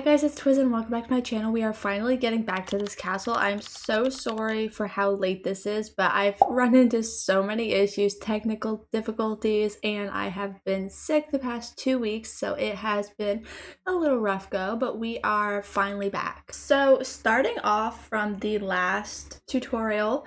Hey guys, it's Twiz and welcome back to my channel. We are finally getting back to this castle. I'm so sorry for how late this is, but I've run into so many issues, technical difficulties, and I have been sick the past 2 weeks, so it has been a little rough go, but we are finally back. So starting off from the last tutorial,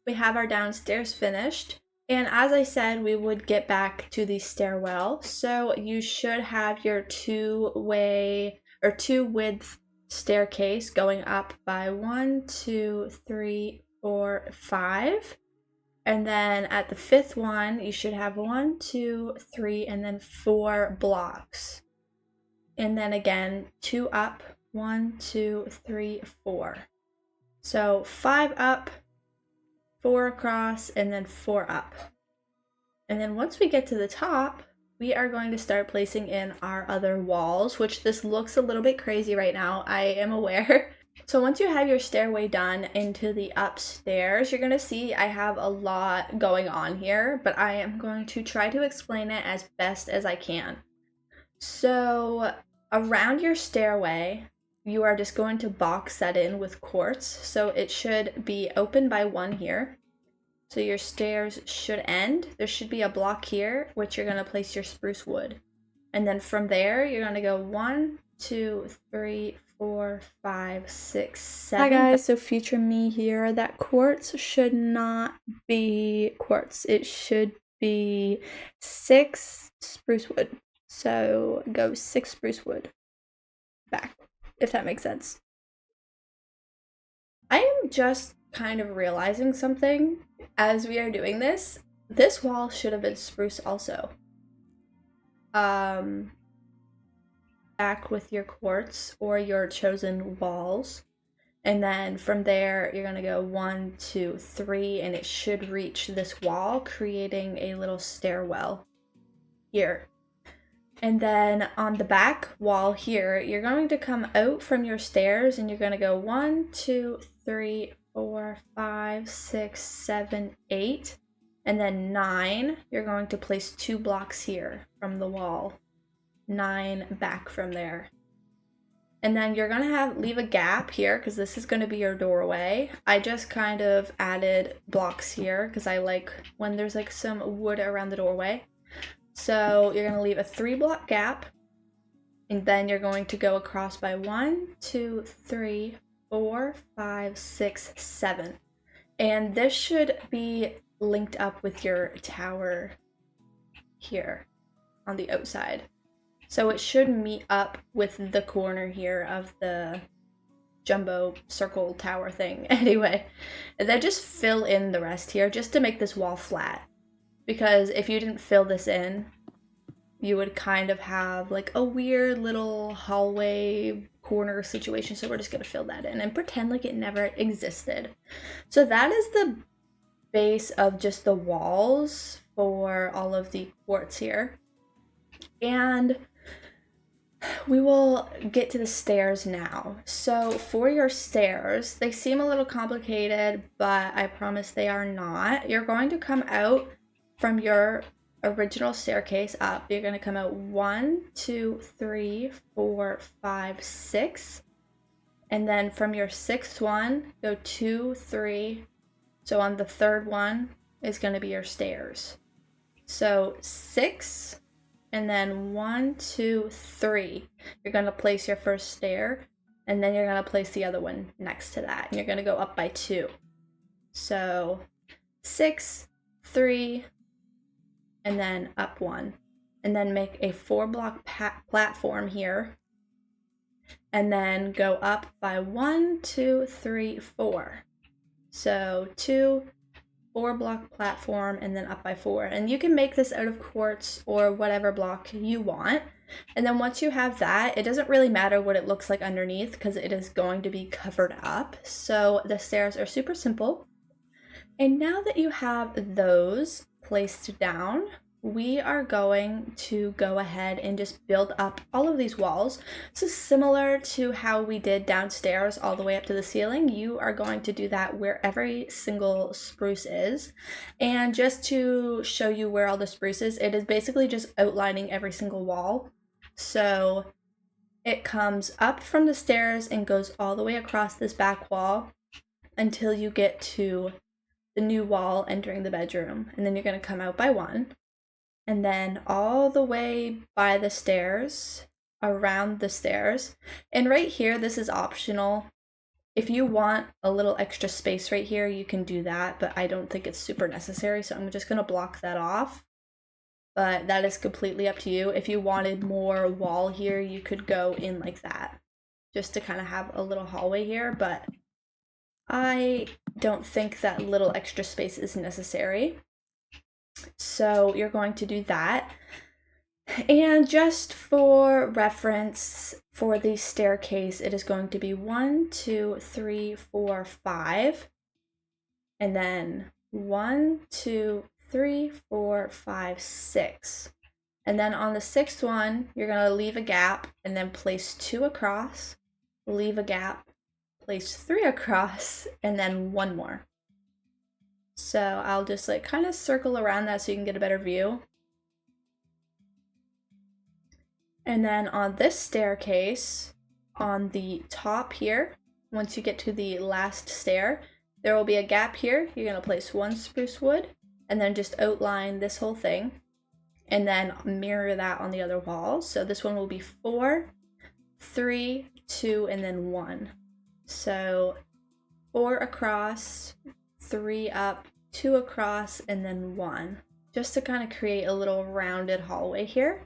we have our downstairs finished. And as I said, we would get back to the stairwell. So you should have your two-way or two width staircase going up by 1, 2, 3, 4, 5. And then at the fifth one, you should have 1, 2, 3, and then 4 blocks. And then again, 2 up, 1, 2, 3, 4. So 5 up, 4 across, and then 4 up. And then once we get to the top, we are going to start placing in our other walls, which this looks a little bit crazy right now, I am aware. So once you have your stairway done into the upstairs, you're going to see I have a lot going on here, but I am going to try to explain it as best as I can. So around your stairway, you are just going to box that in with quartz. So it should be open by 1 here. So your stairs should end. There should be a block here, which you're going to place your spruce wood. And then from there, you're going to go 1, 2, 3, 4, 5, 6, 7. Hi guys, so future me here. That quartz should not be quartz. It should be 6 spruce wood. So go 6 spruce wood back, if that makes sense. I am just kind of realizing something as we are doing this. This wall should have been spruce also. Back with your quartz or your chosen walls, and then from there you're gonna go 1, 2, 3, and it should reach this wall, creating a little stairwell here. And then on the back wall here, you're going to come out from your stairs and you're going to go 1, 2, 3, 4, 5, 6, 7, 8, and then 9. You're going to place 2 blocks here from the wall, 9 back from there. And then you're going to leave a gap here because this is going to be your doorway. I just kind of added blocks here because I like when there's like some wood around the doorway. So you're going to leave a 3 block gap, and then you're going to go across by 1, 2, 3, 4, 5, 6, 7. And this should be linked up with your tower here on the outside. So it should meet up with the corner here of the jumbo circle tower thing. Anyway, and then just fill in the rest here just to make this wall flat. Because if you didn't fill this in, you would kind of have like a weird little hallway corner situation. So we're just going to fill that in and pretend like it never existed. So that is the base of just the walls for all of the quartz here. And we will get to the stairs now. So for your stairs, they seem a little complicated, but I promise they are not. You're going to come out from your original staircase up. You're going to come out 1, 2, 3, 4, 5, 6. And then from your 6th one, go 2, 3. So on the 3rd one is going to be your stairs. So 6, and then 1, 2, 3. You're going to place your first stair, and then you're going to place the other one next to that. And you're going to go up by 2. So 6, 3, and then up 1, and then make a 4 block platform here, and then go up by 1, 2, 3, 4. So 2, 4 block platform, and then up by 4. And you can make this out of quartz or whatever block you want. And then once you have that, it doesn't really matter what it looks like underneath because it is going to be covered up. So the stairs are super simple. And now that you have those placed down, we are going to go ahead and just build up all of these walls. So similar to how we did downstairs all the way up to the ceiling, you are going to do that where every single spruce is. And just to show you where all the spruce is, it is basically just outlining every single wall. So It comes up from the stairs and goes all the way across this back wall until you get to the new wall entering the bedroom. And then you're going to come out by one. And then all the way by the stairs, around the stairs. And right here, this is optional. If you want a little extra space right here, you can do that, but I don't think it's super necessary, so I'm just going to block that off. But that is completely up to you. If you wanted more wall here, you could go in like that, just to kind of have a little hallway here, but I don't think that little extra space is necessary. So you're going to do that. And just for reference, for the staircase, it is going to be 1, 2, 3, 4, 5. And then 1, 2, 3, 4, 5, 6. And then on the sixth one, you're going to leave a gap and then place 2 across, leave a gap, place 3 across, and then 1 more. So I'll just like kind of circle around that so you can get a better view. And then on this staircase, on the top here, once you get to the last stair, there will be a gap here. You're going to place 1 spruce wood and then just outline this whole thing and then mirror that on the other wall. So this one will be 4, 3, 2, and then 1. So 4 across, 3 up, 2 across, and then 1. Just to kind of create a little rounded hallway here.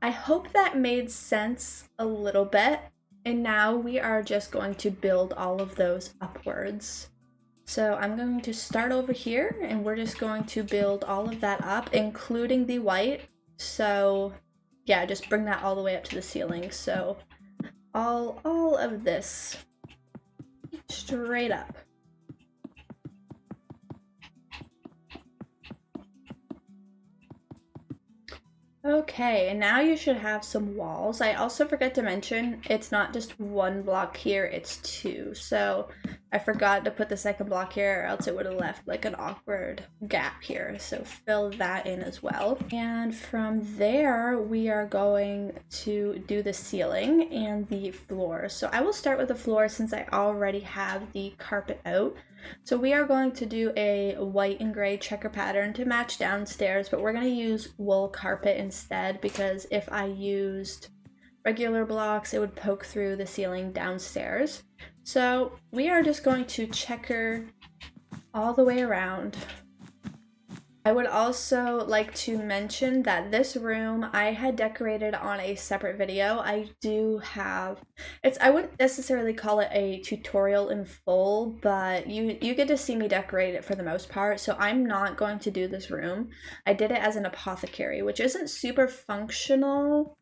I hope that made sense a little bit. And now we are just going to build all of those upwards. So I'm going to start over here and we're just going to build all of that up, including the white. So yeah, just bring that all the way up to the ceiling. So all of this straight up. Okay, and now you should have some walls. I also forgot to mention, it's not just 1 block here, it's 2. So I forgot to put the second block here, or else it would have left like an awkward gap here. So fill that in as well. And from there, we are going to do the ceiling and the floor. So I will start with the floor since I already have the carpet out. So we are going to do a white and gray checker pattern to match downstairs, but we're going to use wool carpet instead because if I used regular blocks, it would poke through the ceiling downstairs. So we are just going to checker all the way around. I would also like to mention that this room I had decorated on a separate video. I do have, I wouldn't necessarily call it a tutorial in full, but you get to see me decorate it for the most part. So I'm not going to do this room. I did it as an apothecary, which isn't super functional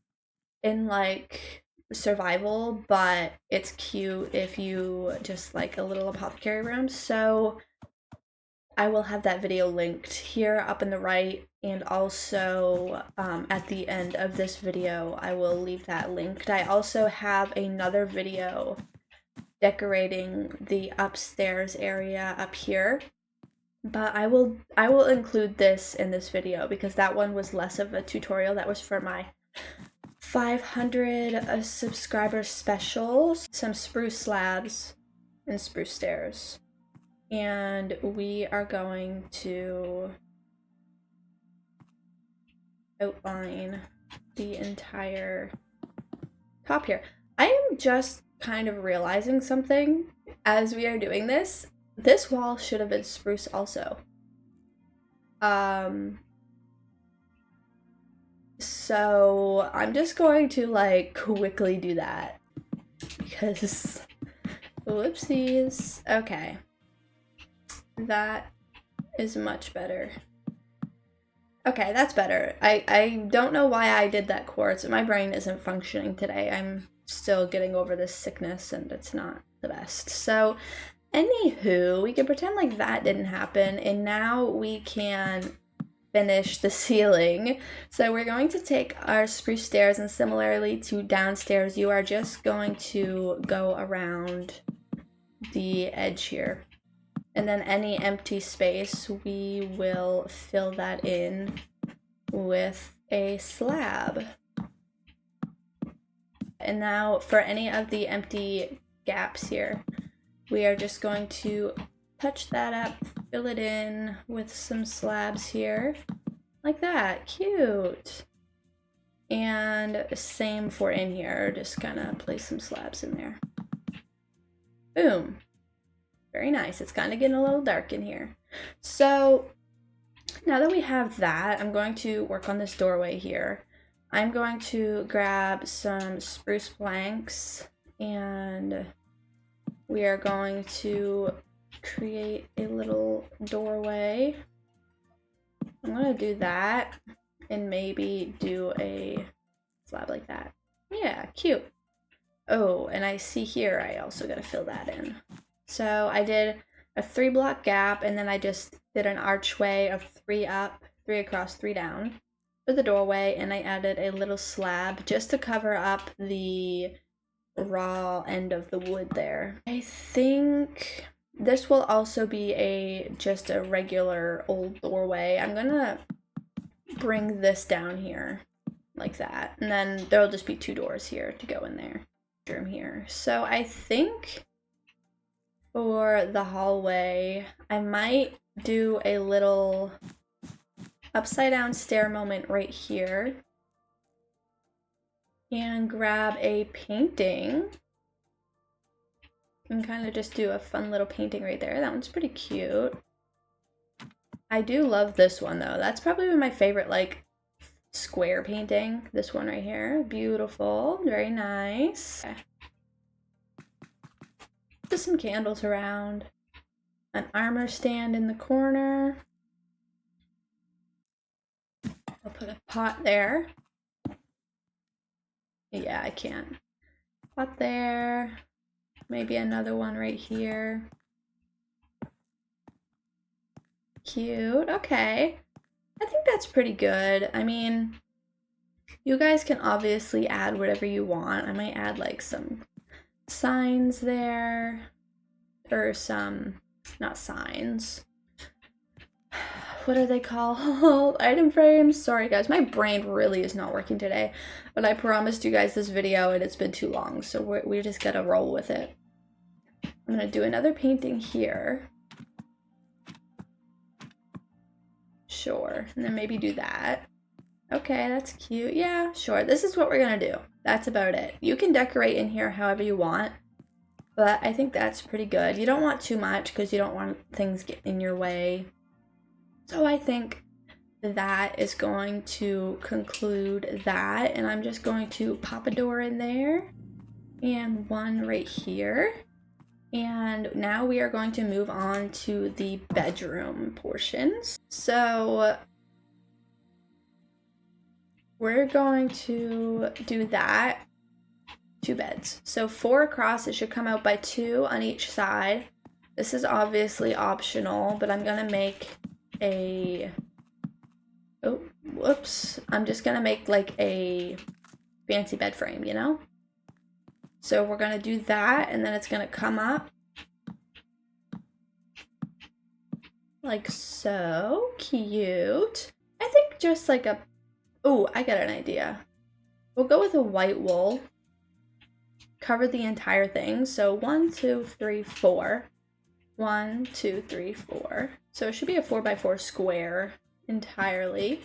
in like survival, but it's cute if you just like a little apothecary room. So I will have that video linked here up in the right, and also at the end of this video I will leave that linked. I also have another video decorating the upstairs area up here, but I will include this in this video because that one was less of a tutorial. That was for my 500 subscriber special. Some spruce slabs and spruce stairs. And we are going to outline the entire top here. I am just kind of realizing something as we are doing this. This wall should have been spruce also. So I'm just going to like quickly do that because whoopsies. Okay. That is much better. Okay, that's better. I don't know why I did that quartz. My brain isn't functioning today. I'm still getting over this sickness and it's not the best. So, anywho, we can pretend like that didn't happen and now we can finish the ceiling. So we're going to take our spruce stairs and similarly to downstairs, you are just going to go around the edge here. And then any empty space, we will fill that in with a slab. And now for any of the empty gaps here, we are just going to touch that up, fill it in with some slabs here, like that. Cute. And same for in here, just kind of place some slabs in there. Boom. Very nice. It's kind of getting a little dark in here. So now that we have that, I'm going to work on this doorway here. I'm going to grab some spruce planks and we are going to create a little doorway. I'm going to do that and maybe do a slab like that. Yeah, cute. Oh, and I see here I also got to fill that in. So I did a 3-block gap and then I just did an archway of 3 up, 3 across, 3 down for the doorway, and I added a little slab just to cover up the raw end of the wood there. I think this will also be just a regular old doorway. I'm gonna bring this down here like that, and then there'll just be 2 doors here to go in there. Room here. So I think for the hallway, I might do a little upside down stair moment right here and grab a painting and kind of just do a fun little painting right there. That one's pretty cute. I do love this one though. That's probably my favorite like square painting. This one right here. Beautiful. Very nice. Just some candles around. An armor stand in the corner. I'll put a pot there. Yeah, I can't. Pot there. Maybe another one right here. Cute. Okay. I think that's pretty good. I mean, you guys can obviously add whatever you want. I might add like some signs there. Or some, not signs. What are they called? Item frames. Sorry guys, my brain really is not working today, but I promised you guys this video and it's been too long, so we just gotta roll with it. I'm gonna do another painting here. Sure, and then maybe do that. Okay, that's cute. Yeah, sure. This is what we're gonna do. That's about it. You can decorate in here however you want, but I think that's pretty good. You don't want too much because you don't want things get in your way. So I think that is going to conclude that, and I'm just going to pop a door in there and one right here. And now we are going to move on to the bedroom portions. So we're going to do that. 2 beds. So 4 across, it should come out by 2 on each side. This is obviously optional, but I'm gonna make I'm just gonna make like a fancy bed frame, you know? So we're gonna do that, and then it's gonna come up like so. Cute. I think just like a, oh, I got an idea. We'll go with a white wool. Cover the entire thing. So 1, 2, 3, 4. 1, 2, 3, 4. So it should be a 4x4 square entirely,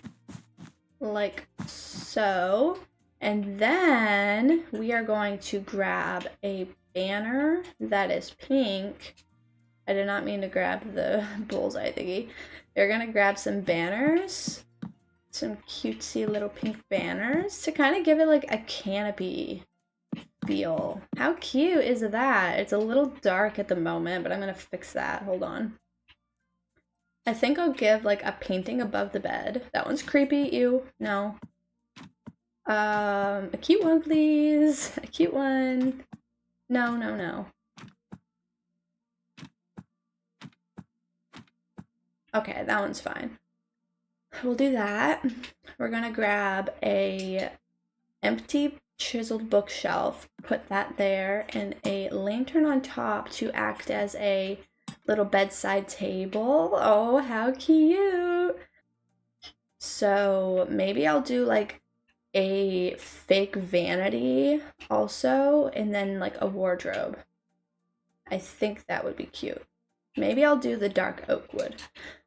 like so. And then we are going to grab a banner that is pink. I did not mean to grab the bullseye thingy. They're gonna grab some banners, some cutesy little pink banners to kind of give it like a canopy feel. How cute is that? It's a little dark at the moment, but I'm gonna fix that. Hold on. I think I'll give like a painting above the bed. That one's creepy. Ew. No. A cute one, please. A cute one. No, no, no. Okay, that one's fine. We'll do that. We're gonna grab a empty chiseled bookshelf, put that there, and a lantern on top to act as a little bedside table. Oh, how cute. So maybe I'll do like a fake vanity also, and then like a wardrobe. I think that would be cute. Maybe I'll do the dark oak wood.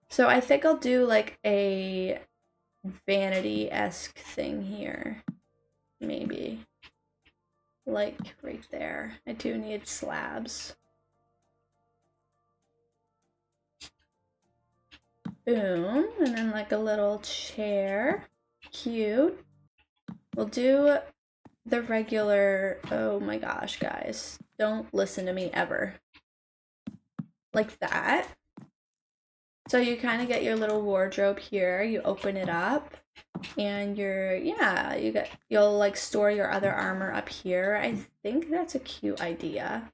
So I think I'll do like a vanity-esque thing here. Maybe. Like right there. I do need slabs. Boom. And then like a little chair. Cute. We'll do the regular, oh my gosh, guys. Don't listen to me ever. Like that. So you kind of get your little wardrobe here. You open it up and you'll like store your other armor up here. I think that's a cute idea.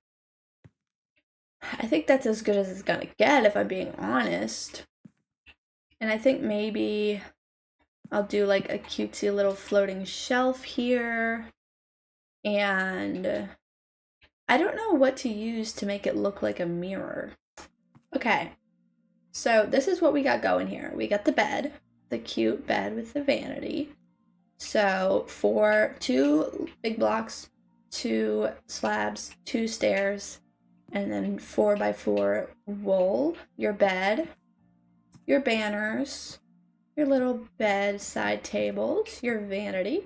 I think that's as good as it's gonna get if I'm being honest. And I think maybe I'll do like a cutesy little floating shelf here. And I don't know what to use to make it look like a mirror. Okay, so this is what we got going here. We got the bed, the cute bed with the vanity. So for 2 big blocks, 2 slabs, 2 stairs, and then 4x4 wool, your bed, your banners, your little bedside tables, your vanity,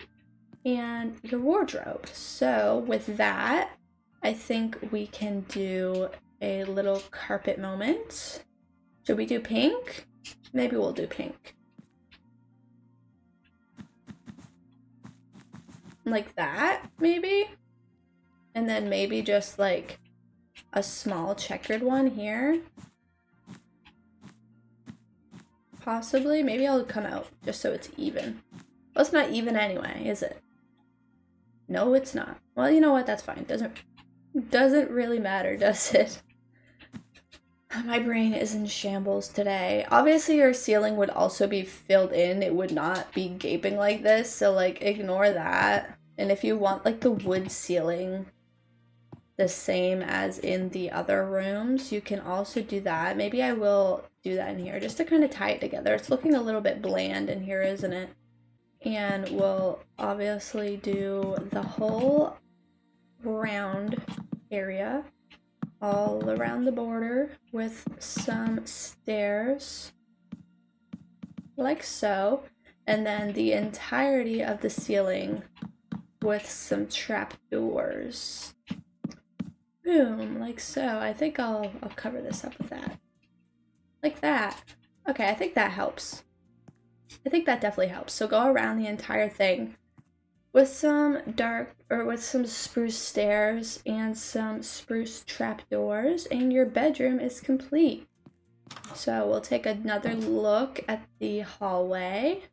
and your wardrobe. So with that, I think we can do a little carpet moment. Should we do pink? Maybe we'll do pink. Like that, maybe? And then maybe just like a small checkered one here. Possibly. Maybe I'll come out just so it's even. Well, it's not even anyway, is it? No, it's not. Well, you know what? That's fine. Doesn't really matter, does it? My brain is in shambles today. Obviously, your ceiling would also be filled in. It would not be gaping like this, so like ignore that. And if you want like the wood ceiling the same as in the other rooms, you can also do that. Maybe I will do that in here just to kind of tie it together. It's looking a little bit bland in here, isn't it? And we'll obviously do the whole round area all around the border with some stairs like so, and then the entirety of the ceiling with some trapdoors. Boom, like so. I think I'll cover this up with that. Like that. Okay, I think that helps. I think that definitely helps. So go around the entire thing with some spruce stairs and some spruce trapdoors, and your bedroom is complete. So we'll take another look at the hallway.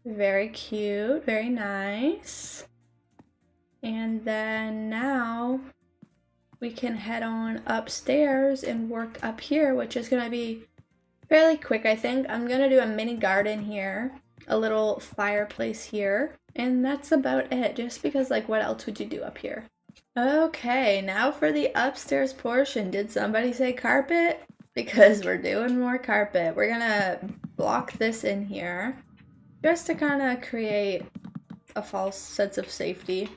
Very cute, very nice. And then now we can head on upstairs and work up here, which is gonna be fairly quick, I think. I'm gonna do a mini garden here, a little fireplace here, and that's about it, just because like what else would you do up here? Okay, now for the upstairs portion. Did somebody say carpet? Because we're doing more carpet. We're gonna block this in here just to kind of create a false sense of safety.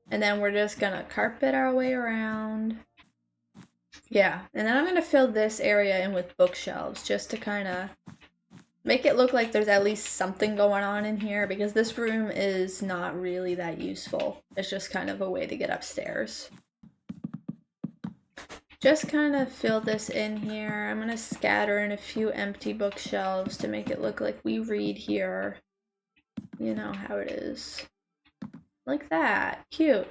And then we're just gonna carpet our way around. Yeah, and then I'm gonna fill this area in with bookshelves just to kind of make it look like there's at least something going on in here, because this room is not really that useful. It's just kind of a way to get upstairs. Just kind of fill this in here. I'm gonna scatter in a few empty bookshelves to make it look like we read here. You know how it is. Like that. Cute.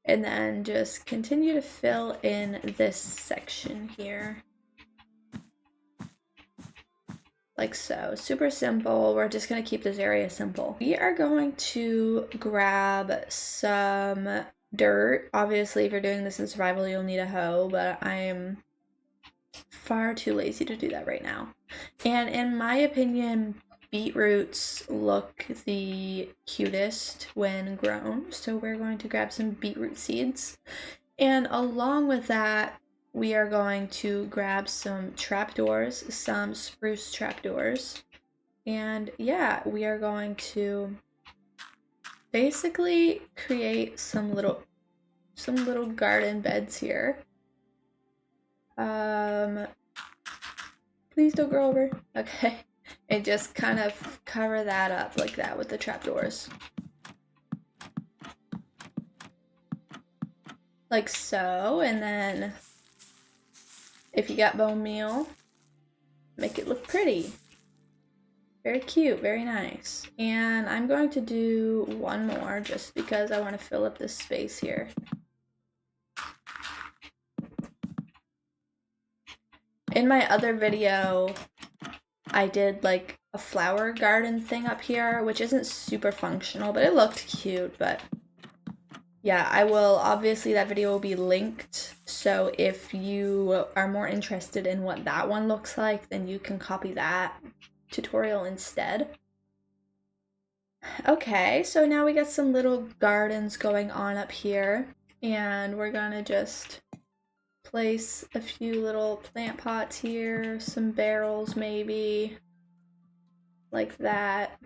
And then just continue to fill in this section here. Like so. Super simple. We're just going to keep this area simple. We are going to grab some dirt. Obviously, if you're doing this in survival, you'll need a hoe, but I'm far too lazy to do that right now. And in my opinion, beetroots look the cutest when grown, so we're going to grab some beetroot seeds. And along with that, we are going to grab some trapdoors, some spruce trapdoors. And yeah, we are going to basically create some little garden beds here. Please don't grow over. Okay. And just kind of cover that up like that with the trapdoors. Like so, and then if you got bone meal, make it look pretty. Very cute, very nice. And I'm going to do one more just because I want to fill up this space here. In my other video, I did like a flower garden thing up here, which isn't super functional, but it looked cute. But yeah, I will, obviously that video will be linked, so if you are more interested in what that one looks like, then you can copy that tutorial instead. Okay, so now we got some little gardens going on up here, and we're gonna just place a few little plant pots here, some barrels maybe, like that.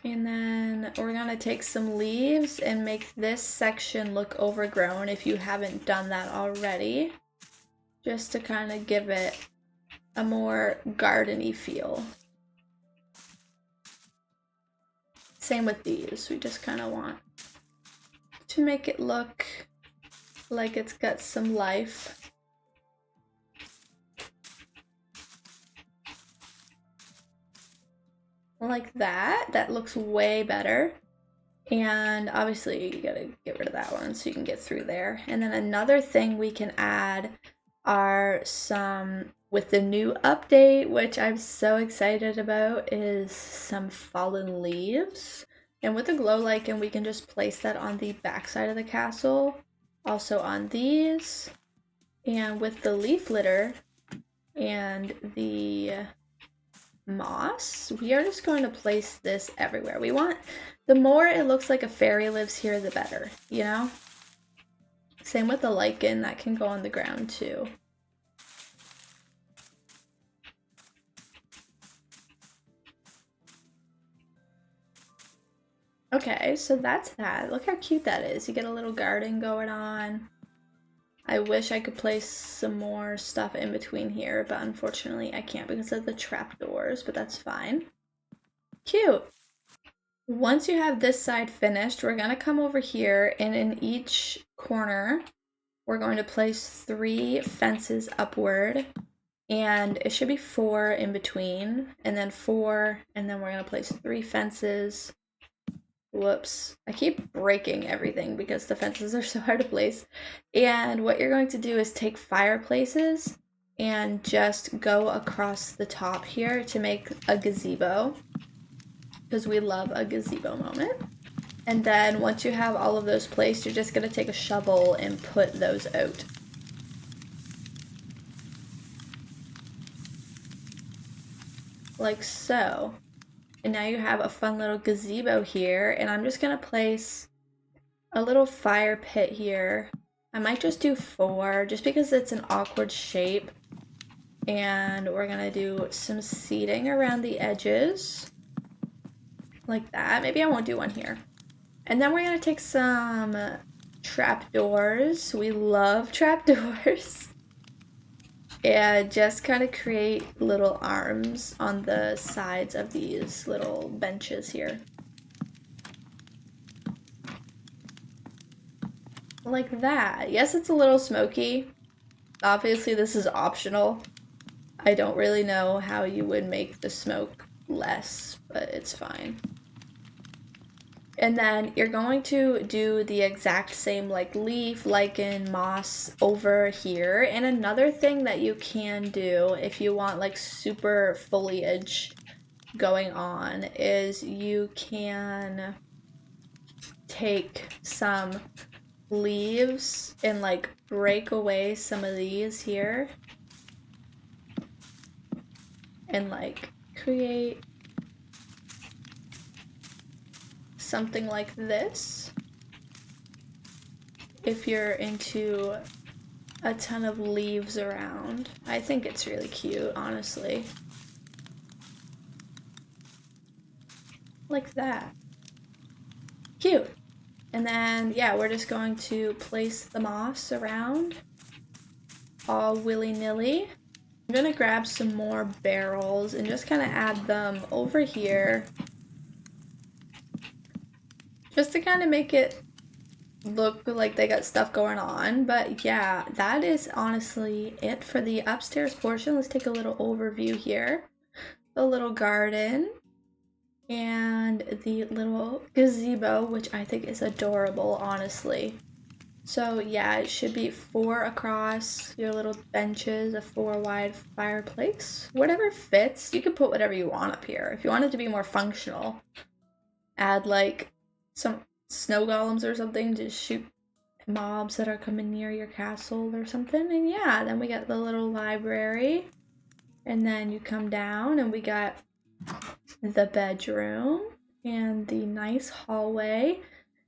And then we're gonna take some leaves and make this section look overgrown if you haven't done that already, just to kind of give it a more garden-y feel. Same with these, we just kind of want to make it look like it's got some life. Like that. That looks way better. And obviously you gotta get rid of that one so you can get through there. And then another thing we can add are some, with the new update, which I'm so excited about, is some fallen leaves. And with the glow lichen, we can just place that on the back side of the castle, also on these. And with the leaf litter and the moss, we are just going to place this everywhere. We want, the more it looks like a fairy lives here, the better, you know? Same with the lichen, that can go on the ground too. Okay, so that's that. Look how cute that is. You get a little garden going on. I wish I could place some more stuff in between here, but unfortunately I can't because of the trapdoors, but that's fine. Cute! Once you have this side finished, we're going to come over here, and in each corner, we're going to place 3 fences upward, and it should be 4 in between, and then 4, and then we're going to place 3 fences. Whoops, I keep breaking everything because the fences are so hard to place. And what you're going to do is take fireplaces and just go across the top here to make a gazebo, because we love a gazebo moment. And then once you have all of those placed, you're just going to take a shovel and put those out. Like so. And now you have a fun little gazebo here, and I'm just gonna place a little fire pit here. I might just do 4 just because it's an awkward shape. And we're gonna do some seating around the edges like that. Maybe I won't do one here. And then we're gonna take some trapdoors. We love trapdoors. And just kind of create little arms on the sides of these little benches here. Like that. Yes, it's a little smoky. Obviously, this is optional. I don't really know how you would make the smoke less, but it's fine. And then you're going to do the exact same like leaf, lichen, moss over here. And another thing that you can do if you want like super foliage going on is you can take some leaves and like break away some of these here and like create something like this if you're into a ton of leaves around. I think it's really cute, honestly. Like that. cute. And then, yeah, we're just going to place the moss around all willy-nilly. I'm gonna grab some more barrels and just kind of add them over here just to kind of make it look like they got stuff going on. But yeah, that is honestly it for the upstairs portion. Let's take a little overview here. The little garden and the little gazebo, which I think is adorable, honestly. So yeah, it should be 4 across, your little benches, a 4 wide fireplace. Whatever fits. You can put whatever you want up here. If you want it to be more functional, add like some snow golems or something to shoot mobs that are coming near your castle or something. And yeah, then we got the little library. And then you come down and we got the bedroom and the nice hallway.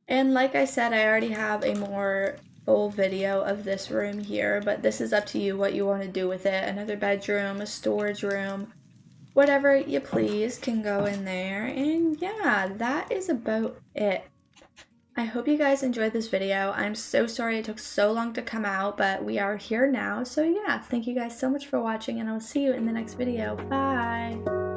And like I said, I already have a more full video of this room here, but this is up to you what you want to do with it. Another bedroom, a storage room, whatever you please can go in there. And yeah, that is about it. I hope you guys enjoyed this video. I'm so sorry it took so long to come out, but we are here now. So yeah, thank you guys so much for watching, and I'll see you in the next video. Bye!